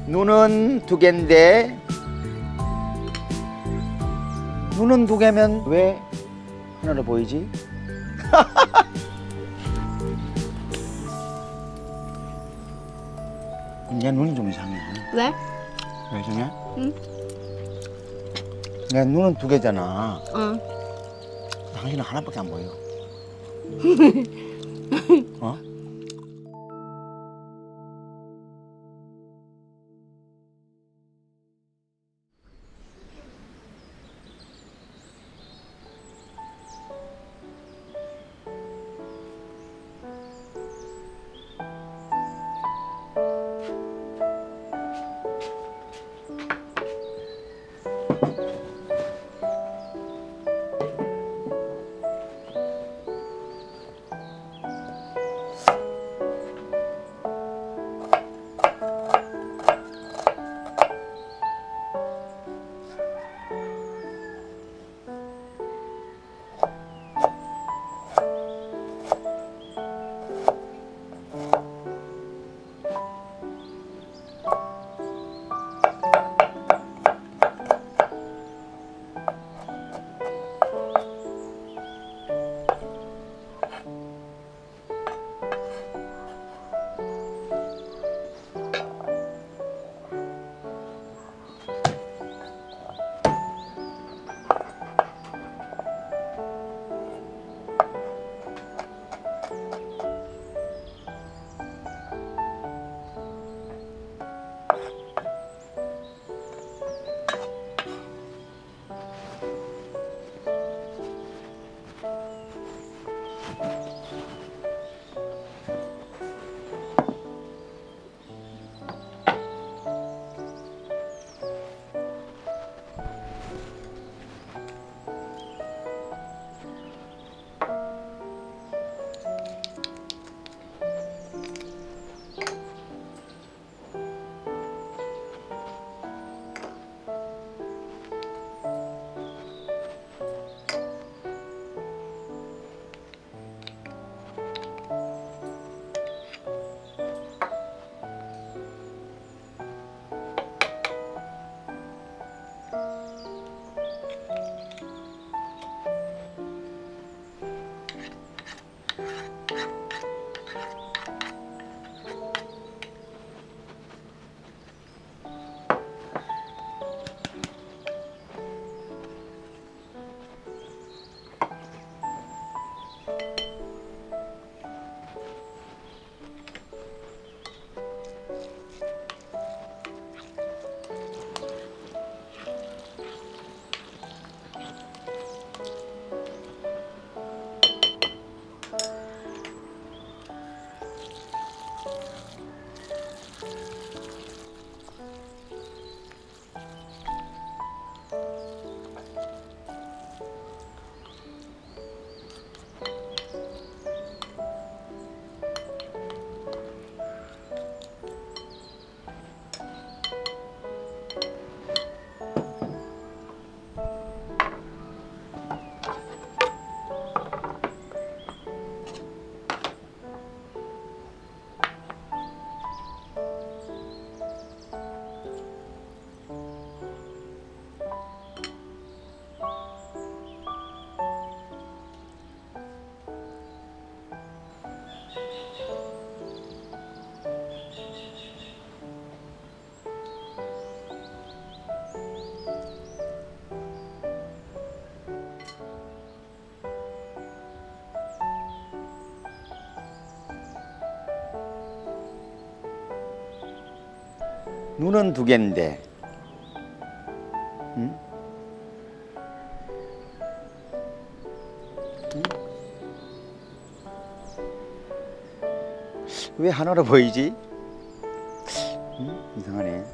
눈은 두 개인데 눈은 두 개면 왜 하나로 보이지? 내 눈이 좀 이상해. 왜? 왜 이상해? 응? 내 눈은 두 개잖아. 어. 당신은 하나밖에 안 보여. 어? 눈은 두 개인데, 응? 응? 왜 하나로 보이지? 응? 이상하네.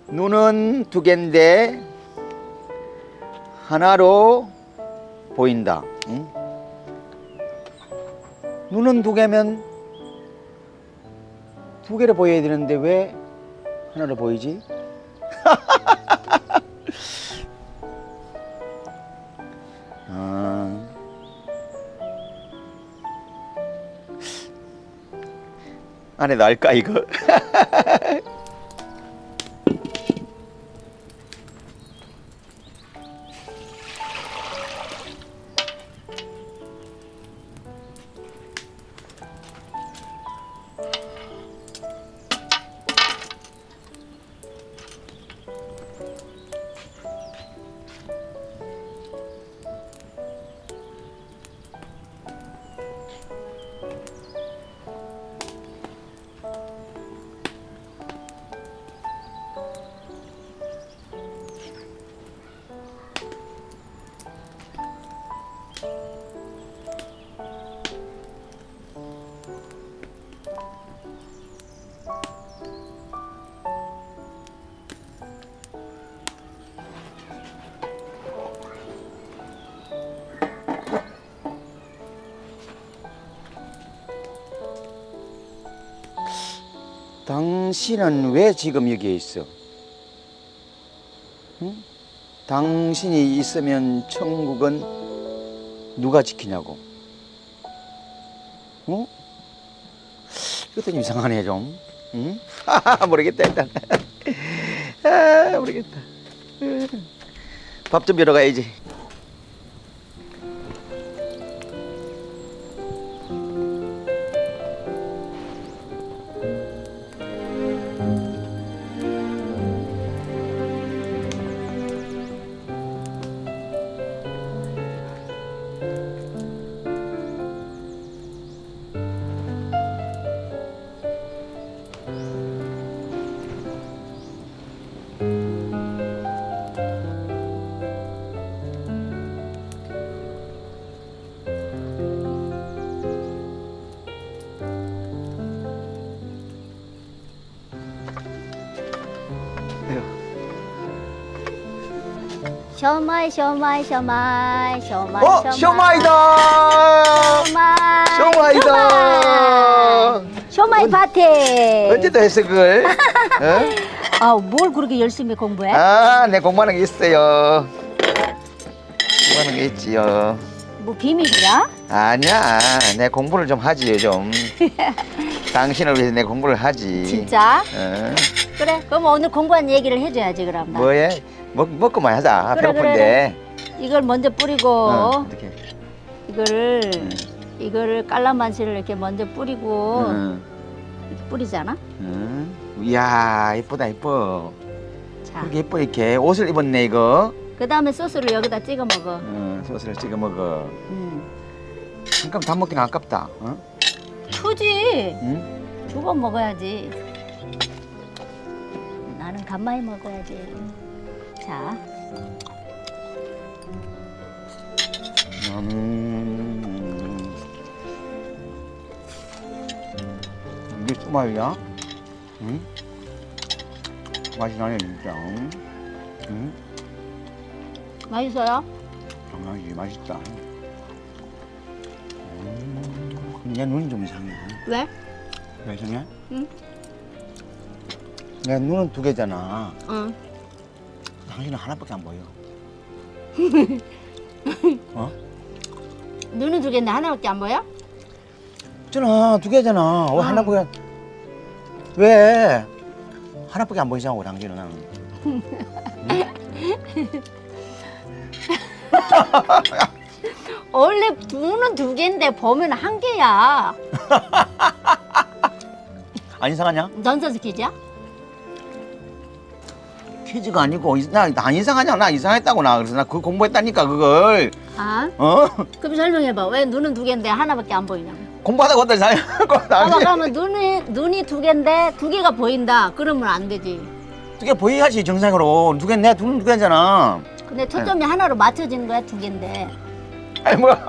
눈은 두 개인데 하나로 보인다. 응? 눈은 두 개면 두 개로 보여야 되는데 왜 하나로 보이지? 아. 안에도 알까 이거? 당신은 왜 지금 여기에 있어? 응? 당신이 있으면 천국은 누가 지키냐고? 어? 이것도 좀 이상하네 좀. 응? 모르겠다 일단. 모르겠다. 밥 좀 벼러 가야지. 쇼마이 쇼마이 쇼마이 쇼마이 쇼마이다! 쇼마이다! 쇼마이 파티. 언제 또 했어 그걸? 어? 뭘 그렇게 열심히 공부해? 내 공부하는 게 있어요. 공부하는 게 있지요. 뭐 비밀이야? 아니야, 내 공부를 좀 하지 좀. 당신을 위해서 내 공부를 하지. 진짜? 어. 그래. 그럼 오늘 공부한 얘기를 해줘야지 그럼 나. 뭐해? 먹고만 하자. 그래, 배고픈데. 이걸 먼저 뿌리고 이렇게. 이거를 깔라만시를 이렇게 먼저 뿌리고 이렇게 뿌리잖아. 이야, 이쁘다 이뻐. 자, 그렇게 이뻐 이렇게 옷을 입었네 이거. 그 다음에 소스를 여기다 찍어 먹어. 소스를 찍어 먹어. 잠깐 다 먹기는 아깝다. 어? 투지. 응? 2번 먹어야지. 나는 간만에 먹어야지. 자, 이게 쏘마이야? 응? 맛이 나네 진짜. 응? 맛있어요? 장난이지 맛있다. 내 눈이 좀 이상해. 왜? 왜 이상해? 응? 내 눈은 두 개잖아. 응. 당신은 하나밖에 안 보여. 어? 눈은 두 개인데 하나밖에 안 보여? 있잖아 두 개잖아. 왜 하나밖에 왜 하나밖에 안 보이냐고 당신은 나는. 응? 원래 눈은 두 개인데 보면 한 개야. 안 이상하냐? 넌센스 퀴즈야? 퀴즈가 아니고 나 안 이상하냐? 나 이상했다고 나 그래서 나 그거 공부했다니까 그걸. 아? 어? 그럼 설명해봐. 왜 눈은 두 개인데 하나밖에 안 보이냐고. 공부하다가 어떤 이상해? 봐봐, 그러면 눈이 두 개인데 두 개가 보인다. 그러면 안 되지. 두개 보여야지 정상으로. 두 개 내 눈은 두 개잖아. 근데 초점이 하나로 맞춰지는 거야, 두 개인데. 아니 뭐야?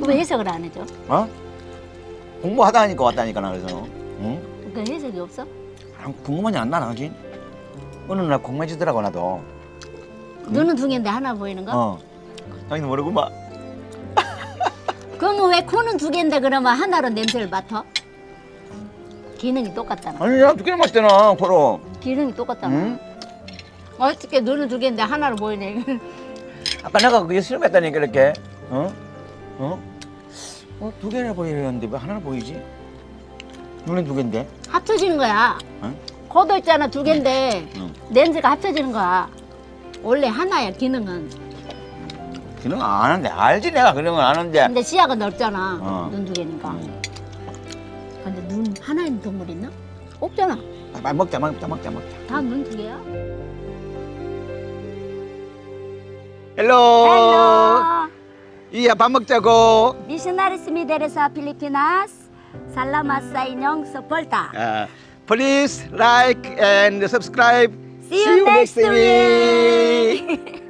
왜 해석을 안 해줘? 어? 공부하다 하니까 왔다니까 나 그래서. 응? 그 해석이 없어? 궁금하지 않나 당신? 어느 날 공부해주더라고 나도. 눈은 두 개인데 하나 보이는 거? 당신 모르구만. 그럼 왜 코는 두 개인데 그러면 하나로 냄새를 맡아? 기능이 똑같잖아. 아니 야 두 개나 맞잖아 서로. 기능이 똑같잖아. 응? 어떻게 눈은 두 개인데 하나로 보이네. 아까 내가 그게 실험했다니까 이렇게. 어? 어? 두 개나 보이는데 왜 하나나 보이지? 눈엔 두 개인데. 합쳐지는 거야. 응? 코도 있잖아 두 개인데 응. 렌즈가 합쳐지는 거야. 원래 하나야 기능은. 기능 안 하는데 알지 내가 그런 건 아는데. 근데 시야가 넓잖아. 어. 눈 두 개니까. 응. 근데 눈 하나 있는 동물 있나? 없잖아. 빨리 먹자. 다 눈 두 개야. 헬로. Hello. 이야 밥 먹자고. Missionaries Mideresa Pilipinas. Salamat sa inyong suporta. Please like and subscribe. See you next week.